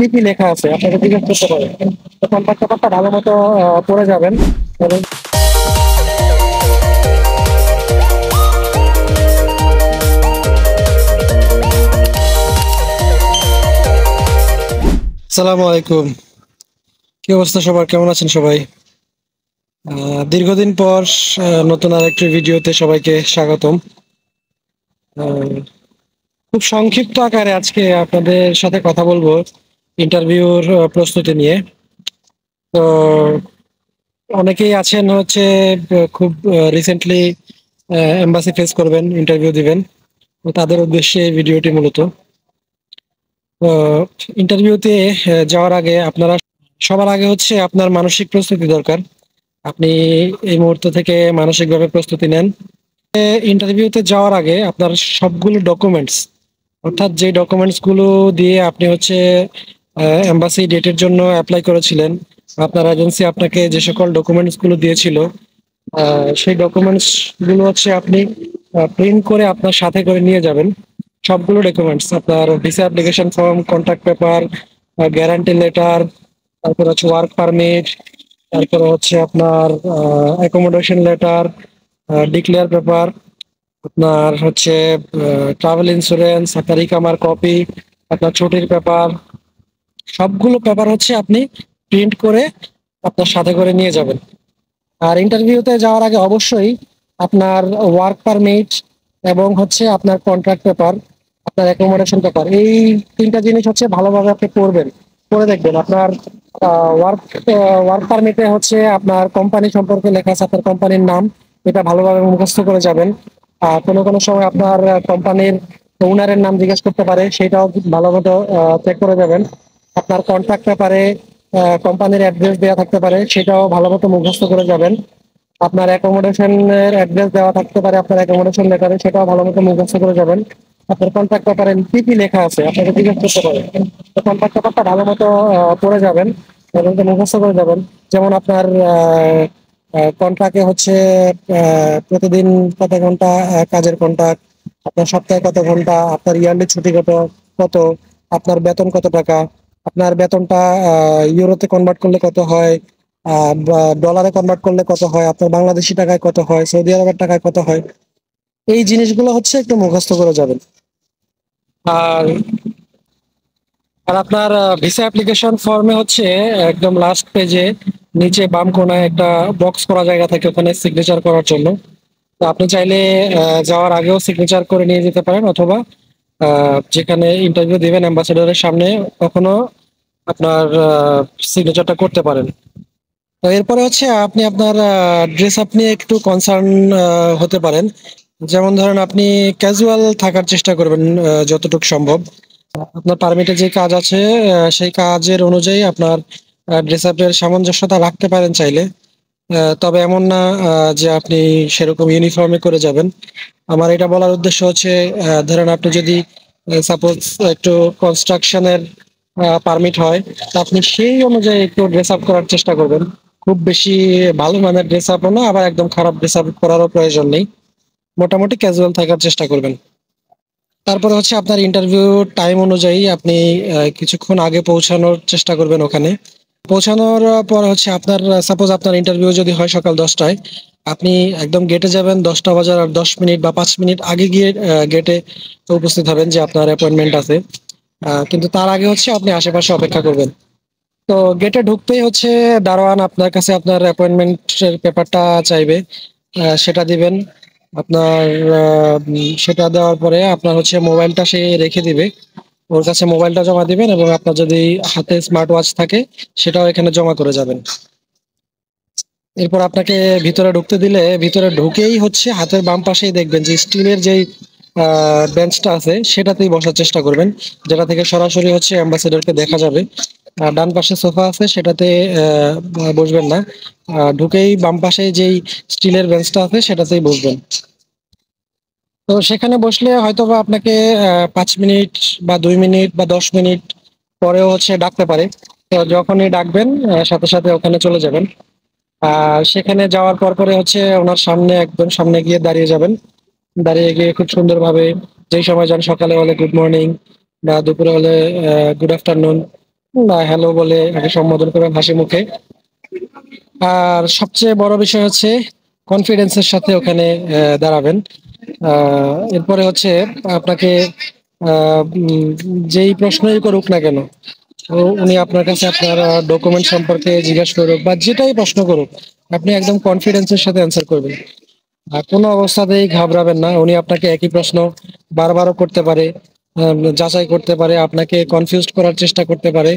কি কি লেখা আছে আপনাকে জিজ্ঞেস করতে পারেন। তো কন্ট্যাক্ট পেপারটা ভালো মতো পড়ে যাবেন এবং আসসালামু আলাইকুম। কি অবস্থা সবার, কেমন আছেন সবাই? দীর্ঘদিন পর নতুন আরেকটি ভিডিওতে সবাইকে স্বাগতম। আহ, খুব সংক্ষিপ্ত আকারে আজকে আপনাদের সাথে কথা বলবো ইন্টারভিউর প্রস্তুতি নিয়ে। তো অনেকেই আছেন হচ্ছে খুব রিসেন্টলি এমবাসি ফেস করবেন, ইন্টারভিউ দিবেন। তো তাদের উদ্দেশ্যে এই ভিডিওটি মূলত। তো ইন্টারভিউতে যাওয়ার আগে আপনারা সবার আগে হচ্ছে আপনার মানসিক প্রস্তুতি দরকার। আপনি এই মুহূর্ত থেকে মানসিকভাবে প্রস্তুতি নেন। ইন্টারভিউতে যাওয়ার আগে আপনার সবগুলো ডকুমেন্টস, অর্থাৎ যে ডকুমেন্টস গুলো দিয়ে আপনি হচ্ছে এম্বাসি ডেটের জন্য অ্যাপ্লাই করেছিলেন, আপনার এজেন্সি আপনাকে যে সকল ডকুমেন্টস গুলো দিয়েছিল, সেই ডকুমেন্টস গুলো হচ্ছে আপনি প্রিন্ট করে আপনার সাথে করে নিয়ে যাবেন। সবগুলো ডকুমেন্টস, আপনার visa application form, contact paper, guarantee letter, তারপর হচ্ছে ওয়ার্ক পারমিট, তারপরে হচ্ছে আপনার অ্যাকোমোডেশন লেটার, ডিক্লেয়ার পেপার, আপনার হচ্ছে ট্রাভেল ইন্স্যুরেন্স, আপনার ইকামার কপি, আপনার ছুটির পেপার, সবগুলো পেপার হচ্ছে আপনি প্রিন্ট করে আপনার সাথে করে নিয়ে যাবেন। আর ইন্টারভিউতে যাওয়ার আগে অবশ্যই আপনার ওয়ার্ক পারমিট এবং হচ্ছে আপনার কন্ট্রাক্ট পেপার, আপনার অ্যাকোমোডেশন পেপার, এই তিনটা জিনিস হচ্ছে ভালোভাবে আপনি পড়বেন, পড়ে দেখবেন। আপনার ওয়ার্ক ওয়ার্ক পারমিটে হচ্ছে আপনার কোম্পানি সম্পর্কে লেখা আছে, আপনার কোম্পানির নাম, এটা ভালোভাবে মুখস্থ করে যাবেন। কোনো কোনো সময় আপনার কোম্পানির ওনারের নাম জিজ্ঞেস করতে পারে, সেটাও ভালো মতো চেক করে যাবেন। আপনার কন্ট্রাক্ট পেপারে কোম্পানির অ্যাড্রেস দেওয়া থাকতে পারে, সেটাও ভালো মতো মুখস্থ করে যাবেন। আপনার অ্যাকোমোডেশনের অ্যাড্রেস দেওয়া থাকতে পারে আপনার অ্যাকোমোডেশন লেটারে, সেটাও ভালো মতো মুখস্থ করে যাবেন। আপনার কন্ট্রাক্ট পেপারে কি কি লেখা আছে আপনাকে জিজ্ঞেস করতে পারে, তো কন্ট্রাক্ট পেপারটা ভালো মতো পড়ে যাবেন এবং মুখস্থ করে যাবেন। যেমন আপনার কন্ট্রাক্টে হচ্ছে প্রতিদিন কত ঘন্টা কাজের কন্ট্রাক্ট, আপনার সপ্তাহে কত ঘন্টা, আপনার ইয়ারলি ছুটি কত কত, আপনার বেতন কত টাকা, আপনার বেতনটা ইউরোতে কনভার্ট করলে কত হয়, বা ডলারে কনভার্ট করলে কত হয়, আপনার বাংলাদেশি টাকায় কত হয়, সৌদি আরবের টাকায় কত হয়, এই জিনিসগুলো হচ্ছে একটু মুখস্থ করে যাবেন। আর আর আপনার ভিসা অ্যাপ্লিকেশন ফর্মে হচ্ছে একদম লাস্ট পেজে নিচে বাম কোণায় একটা বক্স করা জায়গা থাকে, ওখানে সিগনেচার করার জন্য। তো আপনি চাইলে যাওয়ার আগেও সিগনেচার করে নিয়ে যেতে পারেন, অথবা যেখানে ইন্টারভিউ দিবেন অ্যাম্বাসেডরের সামনে, কখনো আপনার সিগনেচারটা করতে পারেন। তো এরপরে হচ্ছে আপনি আপনার ড্রেস আপ নিয়ে একটু কনসার্ন হতে পারেন। যেমন ধরেন আপনি ক্যাজুয়াল থাকার চেষ্টা করবেন যতটুকু সম্ভব। আপনার পারমিটে যে কাজ আছে সেই কাজের অনুযায়ী আপনার ড্রেস আপের সামঞ্জস্যতা রাখতে পারেন চাইলে। তবে এমন না যে আপনি সেরকম ইউনিফর্মে করে যাবেন। আমার এটা বলার উদ্দেশ্য হচ্ছে, ধরেন আপনি যদি সাপোজ একটু কনস্ট্রাকশনের পারমিট হয়, তা আপনি সেই অনুযায়ী একটু ড্রেস আপ করার চেষ্টা করবেন। খুব বেশি ভালো মানের ড্রেস আপও না, আবার একদম খারাপ ড্রেস আপ করারও প্রয়োজন নেই। মোটামুটি ক্যাজুয়াল থাকার চেষ্টা করবেন। তারপরে হচ্ছে আপনার ইন্টারভিউ টাইম অনুযায়ী আপনি কিছুক্ষণ আগে পৌঁছানোর চেষ্টা করবেন ওখানে। পৌঁছানোর পর হচ্ছে আপনার সাপোজ আপনার ইন্টারভিউ যদি হয় সকাল 10টায়, আপনি একদম গেটে যাবেন 10টা বাজার আর 10 মিনিট বা 5 মিনিট আগে গিয়ে গেটে উপস্থিত হবেন যে আপনার অ্যাপয়েন্টমেন্ট আছে। কিন্তু তার আগে হচ্ছে আপনি আশেপাশে অপেক্ষা করবেন। তো গেটে ঢুকতেই হচ্ছে দারোয়ান আপনার কাছে আপনার অ্যাপয়েন্টমেন্টের পেপারটা চাইবে, সেটা দিবেন। আপনার সেটা দেওয়ার পরে আপনার হচ্ছে মোবাইলটা সে রেখে দিবে, ওর কাছে মোবাইলটা জমা দিবেন এবং আপনার যদি হাতে স্মার্ট ওয়াচ থাকে সেটাও এখানে জমা করে যাবেন। এরপর আপনাকে ভিতরে ঢুকতে দিলে, ভিতরে ঢুকেই হচ্ছে হাতের বাম পাশেই দেখবেন যে স্টিলের যেই বেঞ্চটা আছে সেটাতেই বসার চেষ্টা করবেন, যেটা থেকে সরাসরি হচ্ছে অ্যাম্বাসেডরকে দেখা যাবে। আর ডান পাশে সোফা আছে, সেটাতে বসবেন না। ঢুকেই বাম পাশে যেই স্টিলের বেঞ্চটা আছে সেটাতেই বসবেন। তো সেখানে বসলে হয়তোবা আপনাকে 5 মিনিট বা 2 মিনিট বা 10 মিনিট পরেও হচ্ছে ডাকতে পারে। তো যখনই ডাকবেন সাথে সাথে ওখানে চলে যাবেন। আর সেখানে যাওয়ার পর পরে হচ্ছে ওনার সামনে, একদম সামনে গিয়ে দাঁড়িয়ে যাবেন। দাঁড়িয়ে গিয়ে খুব সুন্দরভাবে, যেই সময় যান, সকালে হলে গুড মর্নিং বা দুপুরে হলে গুড আফটারনুন, বা হ্যালো বলে আগে সম্বোধন করবেন হাসি মুখে। আর সবচেয়ে বড় বিষয় হচ্ছে কনফিডেন্সের সাথে ওখানে দাঁড়াবেন। এরপরে হচ্ছে আপনাকে যেই প্রশ্নই করুক না কেন, তো উনি আপনার কাছে আপনার ডকুমেন্ট সম্পর্কে জিজ্ঞাসা করুক বা যেটাই প্রশ্ন করুক, আপনি একদম কনফিডেন্সের সাথে অ্যান্সার করবেন। আর কোনো অবস্থাতেই ঘাবড়াবেন না। উনি আপনাকে একই প্রশ্ন বারবারও করতে পারে, যাচাই করতে পারে, আপনাকে কনফিউজড করার চেষ্টা করতে পারে।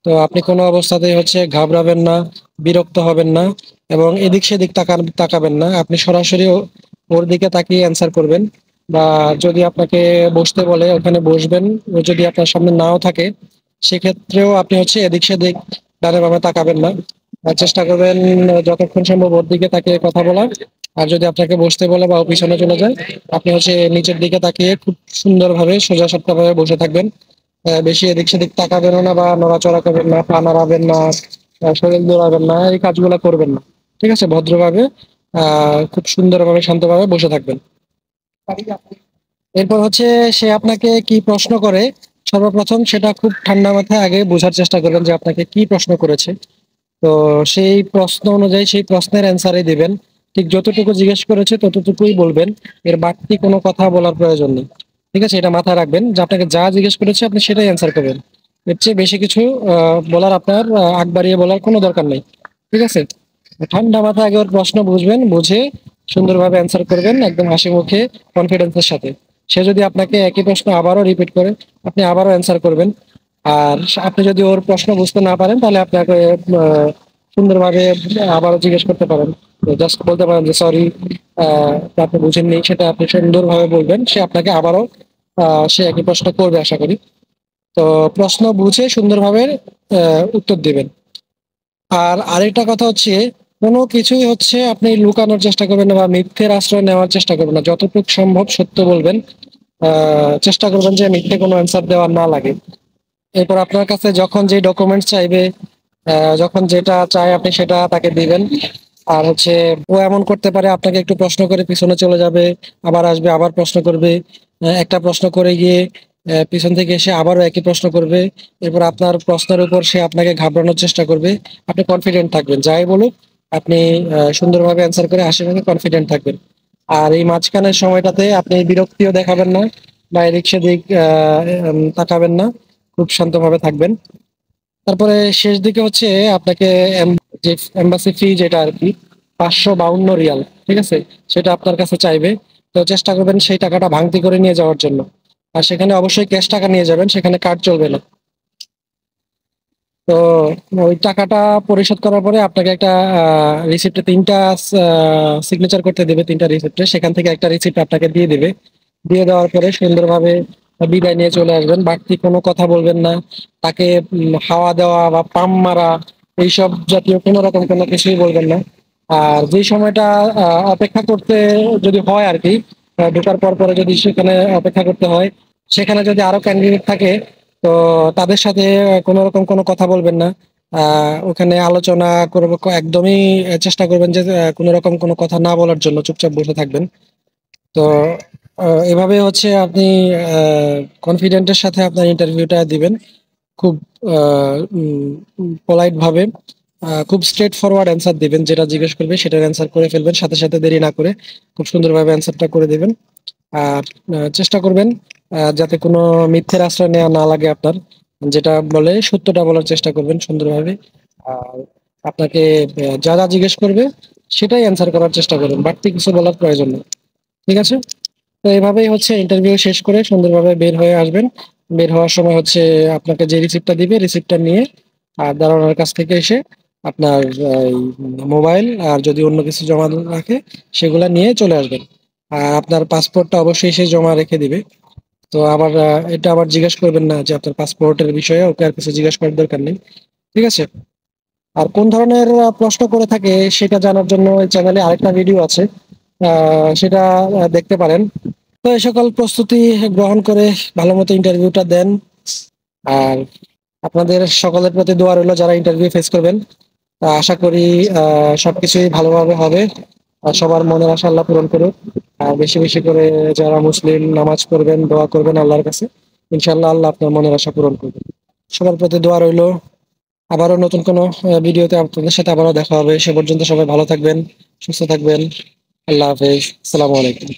তো আপনি কোনো অবস্থাতেই হচ্ছে ঘাবড়াবেন না, বিরক্ত হবেন না এবং এদিক সেদিক তাকাবেন না। আপনি সরাসরি ওর দিকে তাকিয়ে অ্যান্সার করবেন। বা যদি আপনাকে বসতে বলে ওখানে বসবেন। ও যদি আপনার সামনে নাও থাকে সেক্ষেত্রেও আপনি হচ্ছে এদিক সেদিক ডানে বামে তাকাবেন না। আর চেষ্টা করবেন যতক্ষণ সম্ভব ওর দিকে তাকিয়ে কথা বলার। আর যদি আপনাকে বসতে বলে বা ও পিছনে চলে যায়, আপনি হচ্ছে নিচের দিকে তাকিয়ে খুব সুন্দরভাবে সোজা সাপটা ভাবে বসে থাকবেন। বেশি এদিক সেদিক তাকাবেন না বা নড়াচড়া করবেন না, পা নাড়াবেন না, শরীর দৌড়াবেন না, এই কাজগুলো করবেন না। ঠিক আছে, ভদ্রভাবে খুব সুন্দরভাবে শান্তভাবে বসে থাকবেন। এরপর হচ্ছে সে আপনাকে কি প্রশ্ন করে, সর্বপ্রথম সেটা খুব ঠান্ডা মাথায় আগে বোঝার চেষ্টা করবেন যে আপনাকে কি প্রশ্ন করেছে। তো সেই প্রশ্ন অনুযায়ী সেই প্রশ্নের অ্যান্সারই দিবেন। ঠিক যতটুকু জিজ্ঞেস করেছে ততটুকুই বলবেন। এর বাড়তি কোনো কথা বলার প্রয়োজন নেই। ঠিক আছে, এটা মাথায় রাখবেন যে আপনাকে যা জিজ্ঞেস করেছে আপনি সেটাই অ্যান্সার করবেন। এর চেয়ে বেশি কিছু বলার আপনার আগ বাড়িয়ে বলার কোনো দরকার নেই। ঠিক আছে, ঠান্ডা মাথায় আগে ওর প্রশ্ন বুঝবেন, বুঝে সুন্দরভাবে অ্যান্সার করবেন একদম হাসি মুখে, কনফিডেন্সের সাথে। সে যদি আপনাকে একই প্রশ্ন আবারও রিপিট করে, আপনি আবারও অ্যান্সার করবেন। আর আপনি যদি ওর প্রশ্ন বুঝতে না পারেন তাহলে আপনাকে সুন্দরভাবে আবারও জিজ্ঞেস করতে পারেন। জাস্ট বলতে পারেন যে সরি, আপনি বুঝেননি, সেটা আপনি সুন্দরভাবে বলবেন। সে আপনাকে আবারও সে একই প্রশ্ন করবে আশা করি। তো প্রশ্ন বুঝে সুন্দরভাবে উত্তর দিবেন। আর আরেকটা কথা হচ্ছে, কোনো কিছুই হচ্ছে আপনি লুকানোর চেষ্টা করবেন না বা মিথ্যের আশ্রয় নেওয়ার চেষ্টা করবেন না। যতটুকু সম্ভব সত্য বলবেন। চেষ্টা করবেন যে মিথ্যে কোনো অ্যান্সার দেওয়ার না লাগে। এরপর আপনার কাছে যখন যে ডকুমেন্টস চাইবে, যখন যেটা চায় আপনি সেটা তাকে দিবেন। আর হচ্ছে ও এমন করতে পারে আপনাকে একটু প্রশ্ন করে পিছনে চলে যাবে, আবার আসবে, আবার প্রশ্ন করবে। একটা প্রশ্ন করে গিয়ে পিছন থেকে এসে আবারও একই প্রশ্ন করবে। এরপর আপনার প্রশ্নের উপর সে আপনাকে ঘাবড়ানোর চেষ্টা করবে। আপনি কনফিডেন্ট থাকবেন, যাই বলুক আপনি সুন্দরভাবে অ্যান্সার করে হাসি মুখে কনফিডেন্ট থাকবেন। আর এই মাঝখানের সময়টাতে আপনি বিরক্তিও দেখাবেন না বা এদিক সেদিক তাকাবেন না, খুব শান্তভাবে থাকবেন। তারপরে শেষ দিকে হচ্ছে আপনাকে যে এম্বাসি ফি যেটা আর কি, 552 রিয়াল, ঠিক আছে, সেটা আপনার কাছে চাইবে। তো চেষ্টা করবেন সেই টাকাটা ভাঙতি করে নিয়ে যাওয়ার জন্য। আর সেখানে অবশ্যই ক্যাশ টাকা নিয়ে যাবেন, সেখানে কার্ড চলবে না। তো ওই টাকাটা পরিশোধ করার পরে আপনাকে একটা রিসিপ্টে 3টা সিগনেচার করতে দেবে, 3টা রিসিপ্টে, সেখান থেকে একটা রিসিপ্ট আপনাকে দিয়ে দিবে। দিয়ে দেওয়ার পরে সুন্দরভাবে বিদায় নিয়ে চলে আসবেন। বাড়তি কোনো কথা বলবেন না। তাকে হাওয়া দেওয়া বা পাম মারা এইসব জাতীয় কোনো রকম কোনো কিছুই বলবেন না। আর যে সময়টা অপেক্ষা করতে যদি হয় আর কি, ঢোকার পর পরে যদি সেখানে অপেক্ষা করতে হয়, সেখানে যদি আরো ক্যান্ডিডেট থাকে, তো তাদের সাথে কোনো রকম কোনো কথা বলবেন না। ওখানে আলোচনা করবো একদমই চেষ্টা করবেন যে কোনো রকম কোনো কথা না বলার জন্য চুপচাপ বসে থাকবেন। তো এভাবে হচ্ছে আপনি কনফিডেন্টের সাথে আপনার ইন্টারভিউটা দিবেন। খুব পোলাইট ভাবে, খুব স্ট্রেট ফরওয়ার্ড অ্যান্সার দিবেন। যেটা জিজ্ঞেস করবে সেটার অ্যান্সার করে ফেলবেন, সাথে সাথে দেরি না করে খুব সুন্দরভাবে অ্যান্সারটা করে দিবেন। আর চেষ্টা করবেন যাতে কোনো মিথ্যের আশ্রয় নেওয়া না লাগে আপনার। যেটা বলে সত্যটা বলার চেষ্টা করবেন সুন্দরভাবে। আর আপনাকে যা যা জিজ্ঞেস করবে সেটাই অ্যান্সার করার চেষ্টা করবেন, বাড়তি কিছু বলার প্রয়োজন নেই। ঠিক আছে, তো এভাবেই হচ্ছে ইন্টারভিউ শেষ করে সুন্দরভাবে বের হয়ে আসবেন। বের হওয়ার সময় হচ্ছে আপনাকে যে রিসিপ্টটা দিবে রিসিপ্টটা নিয়ে আর দারোয়ানের কাছ থেকে এসে আপনার মোবাইল আর যদি অন্য কিছু জমা রাখে সেগুলা নিয়ে চলে আসবেন। আর আপনার পাসপোর্টটা অবশ্যই সে জমা রেখে দিবে। তো আবার এটা আবার জিজ্ঞেস করবেন না যে আপনার পাসপোর্টের বিষয়ে, ওকে আর কিছু জিজ্ঞেস করার দরকার নেই। ঠিক আছে, আর কোন ধরনের প্রশ্ন করে থাকে সেটা জানার জন্য এই চ্যানেলে আরেকটা ভিডিও আছে, সেটা দেখতে পারেন। তো এই সকল প্রস্তুতি গ্রহণ করে ভালো মতো ইন্টারভিউটা দেন। আর আপনাদের সকলের প্রতি দোয়া রইল যারা ইন্টারভিউ ফেস করবেন। আশা করি সবকিছুই ভালোভাবে হবে। আর সবার মনের আশা আল্লাহ পূরণ করুক। আর বেশি বেশি করে যারা মুসলিম নামাজ পড়বেন, দোয়া করবেন আল্লাহর কাছে। ইনশাল্লাহ আল্লাহ আপনার মনের আশা পূরণ করবেন। সবার প্রতি দোয়া রইলো। আবারও নতুন কোনো ভিডিওতে আপনাদের সাথে আবারও দেখা হবে। সে পর্যন্ত সবাই ভালো থাকবেন, সুস্থ থাকবেন। আল্লাহ হাফেজ। আসসালামু আলাইকুম।